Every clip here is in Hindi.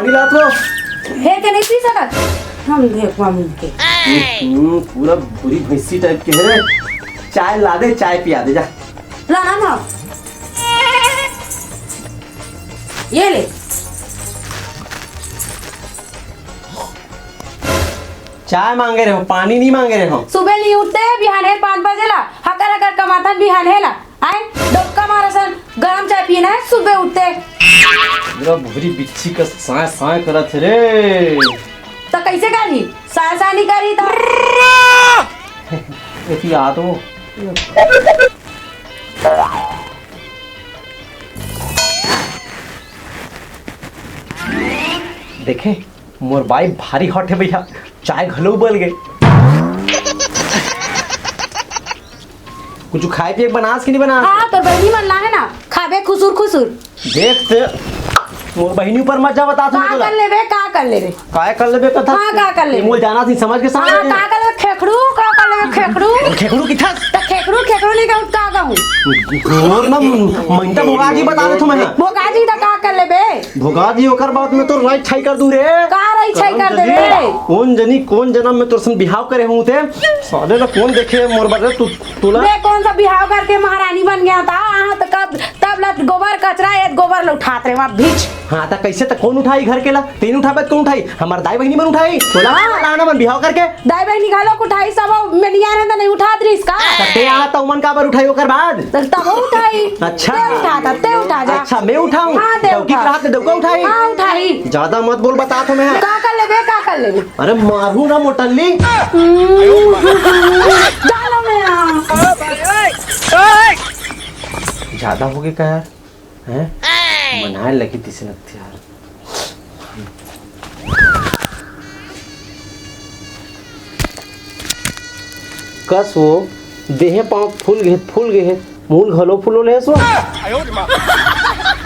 पानी ला तो हे के नहीं पी सकत हम देख मामी के पूरा बुरी भैंसी टाइप के है। चाय ला दे, चाय पिया दे जा। लाना ना ये ले चाय मांगे रहे हो, पानी नहीं मांगे रहे हो। सुबह नहीं उठते है बिहाने 5 बजे ला हकर हकर कमाता बिहाने ला आए डबका मारसन गरम चाय पीना है सुबह उठते। मेरा बुरी बिच्छी का साय साय करत है रे। तो कैसे करी साय साय नहीं करी तो ऐसी आ तो देखे मोर बाई भारी हॉट है भैया, चाय घलो उबल गए। कुछ खाए पिए बनास कि नहीं बना? हाँ तो बहनी मन ला है ना खाबे खुसुर खुसुर। देखते मोर बहनी ऊपर मत जा, बता का कर लेबे का कर लेबे काय कर लेबे कथा। हाँ का कर लेबे मोल जाना थी समझ के समझ। हाँ का कर लेबे खेखड़ू का कर लेबे खेखड़ू खेखड़ू किथा तो खेखड़ू नहीं कहूँ का कहूँ मोर ना मंटा भोगाजी बता दे तुम्हें। भोगाजी तो का कर लेबे भोगाजी ओकर बात में तो राइट छाई कर दूं रे। का रही छाई कर देबे कौन जनी कौन जन्म में तोर संग बिहाव करे हूं ते साले ना कौन देखे मोर बारे तुला मैं कौन सा बिहाव करके महारानी बन गया था। हाँ तो कब तब ला गोबर कचरा ये गोबर ला उठाते रहे वहाँ बीच। हाँ तो कैसे तो कौन उठाई घर के ला? तीन उठाबे कौन उठाई? हमार दाई बहनी मन उठाई तोला लाना मन बिहाव करके। दाई बहनी घालो उठाई सब मेनिया रहता नहीं उठा दी इसका ते आ तो मन का बार उठाई ओकर बाद तब उठाई। अच्छा ते उठाता ते उठा जा। अच्छा मैं उठाऊं? हाँ, ते डौकी उठा। रहा ते डौका उठाई। हाँ उठाई ज्यादा मत बोल बता तो मैं का कर लेबे का कर लेबे। अरे मारू ना मोटल्ली डालो मैं ज्यादा हो गया क्या यार? हैं मनाए लगी तीसरे लगती यार। कस वो देहे पाँव फूल गए मूल घलो फूलो ले सो।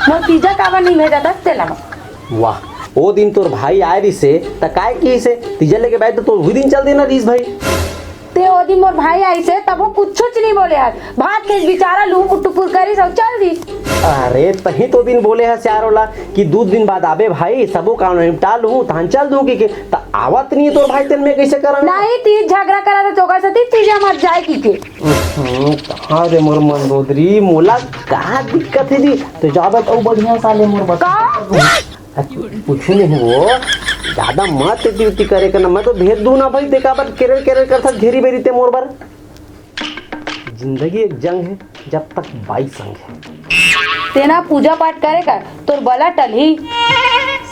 मोर पिज्जा काबर नहीं भेजा था तेला वाह वो दिन तोर भाई आए रही से त काय की से तीजा लेके बैठ तो वही दिन चल देना रीस भाई। ते ओ दिन मोर भाई आई से तब वो कुछ नहीं बोले यार भात के बेचारा लू टुपुर करी सब चल दी। अरे तही तो दिन बोले है चारोला कि 2 दिन बाद आबे भाई सबो काम निपटा लूं तहन चल दूं कि त आवत नहीं तोर भाई तेन में कैसे करन नहीं ती झगड़ा करा था चौका से तीजा मत जाए की के। कहां रे मोर मन रोदरी मोला का दिक्कत है जी तो जाबत और बढ़िया साले मोर बता कुछ नहीं हो ज्यादा मत ड्यूटी करे करना मैं तो भेज दूं ना भाई देखा पर केरल करता घेरी बेरी ते मोर बर। जिंदगी एक जंग है जब तक बाई संग है। तेना पूजा पाठ करेगा तोर बला टली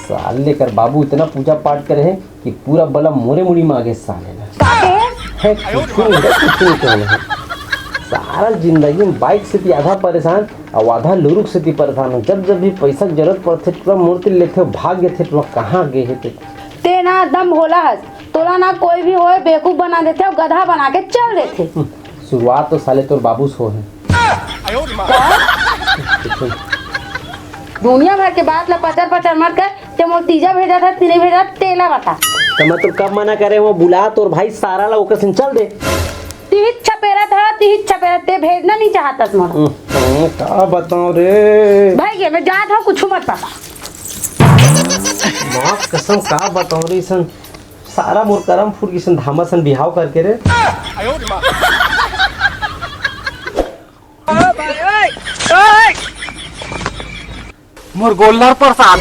साल लेकर बाबू इतना पूजा पाठ करे हैं कि पूरा बला मोरे मुड़ी में आगे साले काके है कुछ नहीं सारा जिंदगी में बाइक से भी आधा परेशान और आधा लुरुक से भी परेशान हो। जब भी पैसा जरूरत पड़ते तुरंत मूर्ति लेते हो भाग गए थे तो कहाँ गए थे ते ना दम भोला हस तोला ना कोई भी होए बेवकूफ बना देते और गधा बना के चल देते। शुरुआत तो साले तोर बाबू सो है। दुनिया भर के बात ला पचर मत कर ते मोर तीजा भेजा था तीने भेजा तेला बता तो मैं तो कब मना करे वो बुला तोर भाई सारा ला ओकर चल दे। तीहित छपेरा ते भेजना नहीं चाहता मोर का बताऊं रे भाई ये मैं जात हूं कुछ मत पता मां कसम का बताऊं रे सन सारा मोर करम फूट की सन धामा सन बिहाव करके रे। मोर गोल्लर पर साथ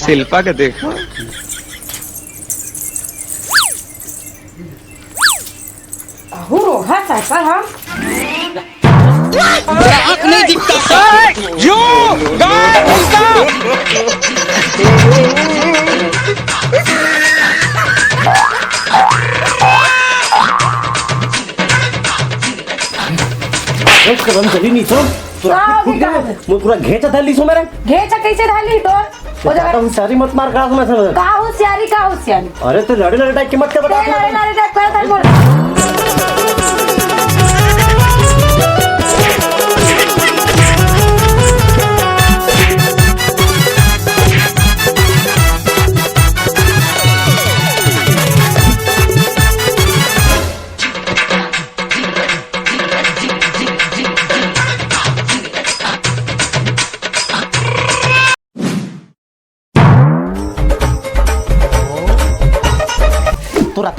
शिल्पा के देख रोहा साइकिल हम आँख नहीं दिखता यो गाय कदम चली नहीं तो पूरा घेचा धाली सो मेरे घेचा कैसे धाली तोर ज्यादा होशियारी मत मार का मैं समझ का होशियारी अरे तो लड़े टाइप की मत कर बता लड़े टाइप कर बोल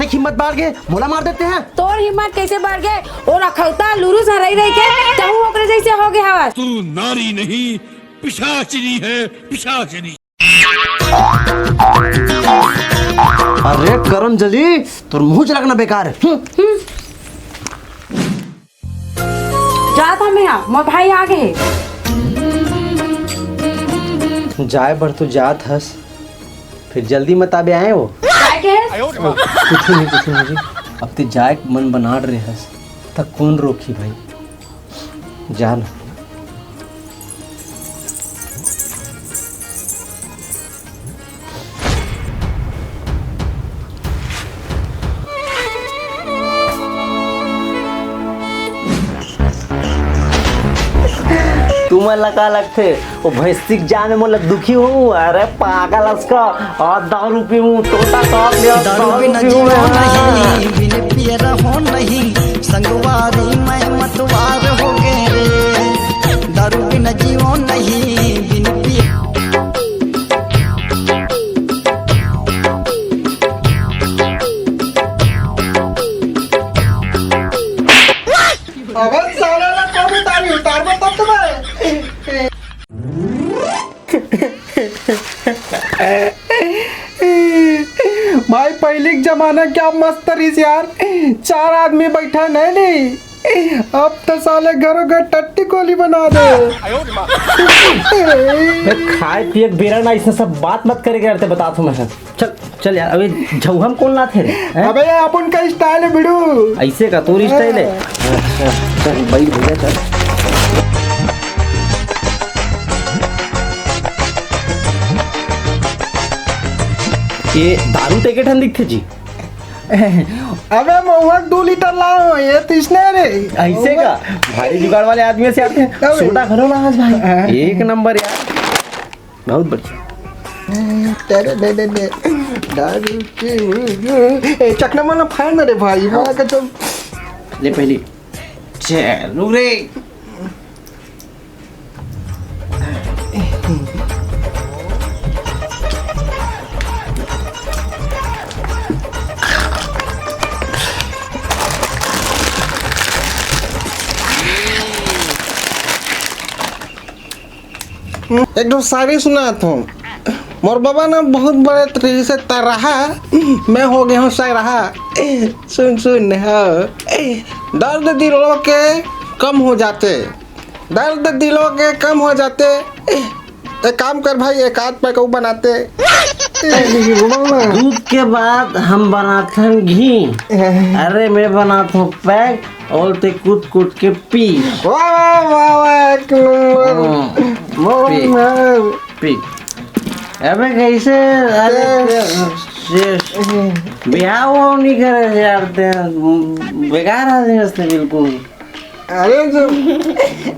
जाते हिम्मत बाढ़ के मोला मार देते हैं। तोर हिम्मत कैसे बढ़ गए? और अखौता लुरु सा रही के तहु ओकरे जैसे हो गए हवस। तू नारी नहीं पिशाचिनी है, पिशाचिनी। अरे करम जली तोर मुंह चलाना बेकार है। जात हम यहाँ मोर भाई आगे है। जाए बर तो जात हस, फिर जल्दी मत आबे आए वो। के है? कुछ नहीं जी। अब ते जाए मन बना रहे हस तक कौन रोकी भाई, जान। तुम्हाला का लगते वो भैंसिक जाने मोला दुखी हूँ। अरे पागल उसका और दारू पीऊँ टोटा टॉप ले दारू बिना जीवन नहीं, बिन पिए रहो नहीं, संगवारी मैं मतवार हो गए रे। दारू बिना जीवन नहीं, बिन पिए अबे साला ना कौन उतारी उतार में तब तुम्हें भाई पहले जमाना क्या मस्त रही यार, 4 आदमी बैठा नहीं अब तो साले घरों घर टट्टी कोली बना दे। खाए पिए बेरा ना इसने सब बात मत करे करते बता तू मैं। चल चल यार अबे झौहम कौन लाते रे? अबे अपन का स्टाइल है बिड़ू, ऐसे का तोरी स्टाइल है। चल भाई भैया चल। ये दारू टेके ठंड दिखते जी। अबे महुआ 2 लीटर लाओ ये तीसने रे। ऐसे का भारी जुगाड़ वाले आदमी से आते हैं। सोडा खरो ना आज भाई, एक नंबर यार, बहुत बढ़िया। दारू के चकना माना फाड़ ना रे भाई, मारा का तो ले पहली चलो रे। एक दो शायरी सुना था मोर बाबा ना बहुत बड़े तरीके से तराहा, मैं हो गया हूँ शायराहा। सुन सुन हाँ, दर्द दिलों के कम हो जाते, दर्द दिलों के कम हो जाते। एक काम कर भाई, एक आध पैक बनाते। दूध के बाद हम बनाते हैं घी। अरे मैं बनाता हूँ पैक और ते कूट कूट के पी। वाह वाह वाह वाह, एक नंबर। पी अबे कैसे? अरे ब्याह वो नहीं करे यार, बेकार आदमी हंसते बिल्कुल। अरे जो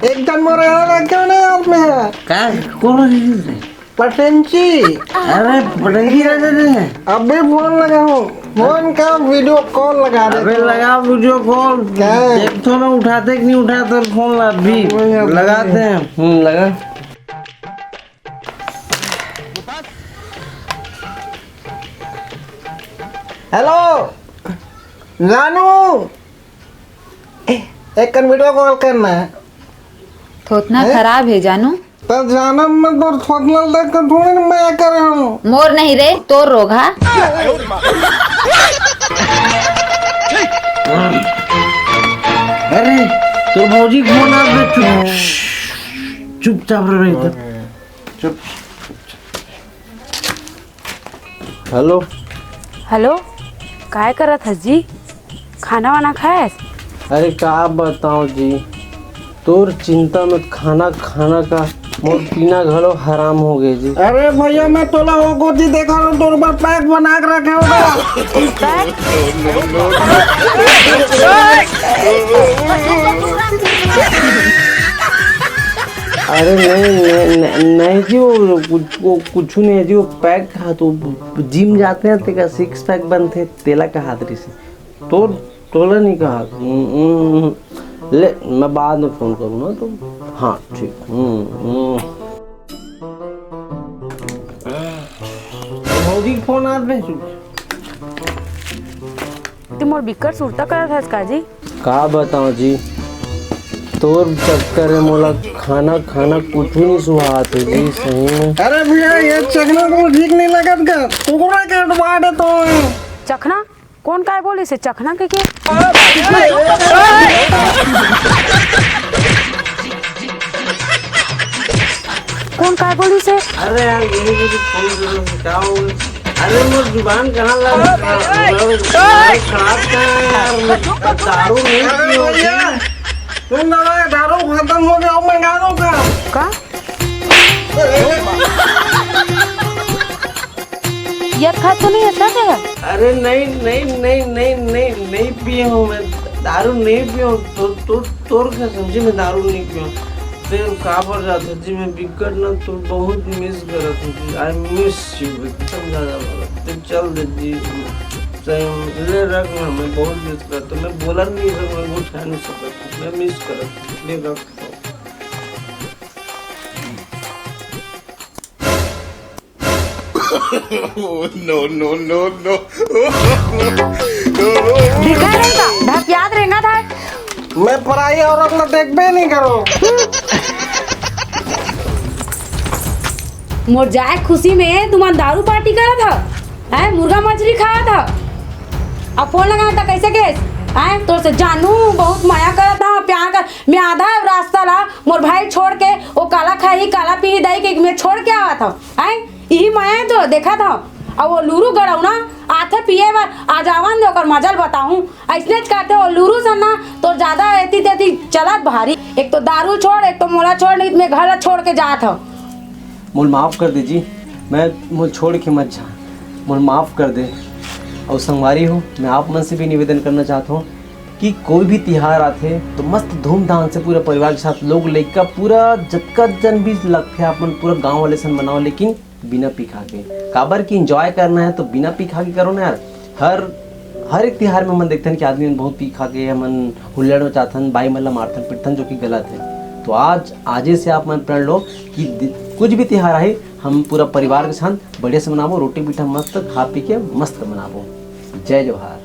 एक जन मोर क्यों नहीं यार में का कौन है? पटेंची। अरे पटंगी लगा दे। अभी फोन लगा हूँ, फोन का वीडियो कॉल लगा दे। अबे लगा वीडियो कॉल, देख तो ना उठाते कि नहीं उठाते फोन। अभी लगाते हैं। लगा। हेलो जानू, एक वीडियो कॉल करना है। थोतना खराब है जानू। तो जानम में तो थोड़ा देख कर थोड़ी ना मैं कर रहा हूँ। मोर नहीं रे तोर रोग हा। अरे तो भौजी फोन आ गया, चुपचाप रह रही चुप। हेलो हेलो, काय करत हस जी? खाना वाना खाए? अरे का बताओ जी, तोर चिंता में खाना खाना का मोर पीना घलो हराम हो गए जी। अरे भैया मैं तोला हो गोदी देखा हूँ, तोर पर पैक बना के रखे होगा। अरे नहीं जी, वो कुछ नहीं है जी, वो पैक था तो जिम जाते हैं तेरा 6 पैक बनते तेला का हाथरी से तो तोला नहीं कहा। ले मैं बाद में फोन करूँगा तो। हाँ ठीक। भौजी फोन आ रहे। कि मोर बिक्कर सुरता करत हस का जी? का बताऊं जी, तोर चक्कर में मोला खाना खाना कुछ नहीं सुहात है जी, सही में। अरे भैया ये चखना को ठीक नहीं लगत का, कुकुरा के अटवा दे तो। चखना कौन काय बोले से चखना के कौन काय बोली से? अरे यार यही मुझे फोन जरूर से क्या हो, अरे मोर जुबान कहाँ लगा, खराब क्या है यार, मैं दारू नहीं पी होती। तुम ना दारू खत्म हो गया, मंगा दो का। यार खा तो नहीं ऐसा है? अरे नहीं नहीं नहीं नहीं नहीं नहीं पिए हूँ मैं, दारू नहीं पिया हूँ। तोर क्या समझे, मैं दारू नहीं पिया हूँ। फिर कहाँ पर जाता जी, मैं बिगड़ ना तो बहुत मिस करत हूँ जी, आई मिस यू एकदम ज़्यादा बोला। तो चल दे जी, सही ले रख ना, मैं बहुत मिस करता हूँ। मैं बोला नहीं सकता, मैं उठा नहीं सकता, मैं मिस करता, ले रख। no, no, no, no. दिखा रहेगा ढक याद रहेगा था। मैं पराई औरत ना देख भी नहीं करो। मोर जाए खुशी में तुम्हारा दारू पार्टी करा था, हैं मुर्गा मछली खाया था, अब फोन लगाया था कैसे केस? हैं तो से जानू बहुत माया करा था, प्यार कर। मैं आधा रास्ता ला मोर भाई छोड़ के वो काला खाई काला पी दई के मैं छोड़ के आवा था, हैं यही माया तो देखा था। अब वो लूरू गड़ाऊ ना आथे पिए बार आ जावन दे ओकर मजल बताऊं, ऐसने करते वो लूरू सन्ना तो ज्यादा एती तेती चलत भारी। एक तो दारू छोड़, एक तो मोला छोड़, नहीं मैं घर छोड़ के जात हूं। मुझे माफ़ कर दीजिए, मैं मुझे छोड़ के मत जा, मुझे माफ़ कर दे। और संगवारी हो, मैं आप मन से भी निवेदन करना चाहता हूँ कि कोई भी त्योहार आते तो मस्त धूमधाम से पूरा परिवार के साथ लोग लेकर पूरा जतका जन भी लगते हैं अपन पूरा गांव वाले सन मनाओ, लेकिन बिना पी खा के। काबर की इंजॉय करना है तो बिना पी खा के करो ना यार। हर एक त्योहार में मन देखते हैं कि आदमी मन बहुत पी खा के मन हुल्लड़ में चाहतन, बाई मल्ला मारतन पिटतन, जो कि गलत है। तो आजे से आप मन प्रण लो कि कुछ भी त्योहार आए हम पूरा परिवार के साथ बढ़िया से मनाबो, रोटी पीठा मस्त खा पी के मस्त मनाबो। जय जोहार।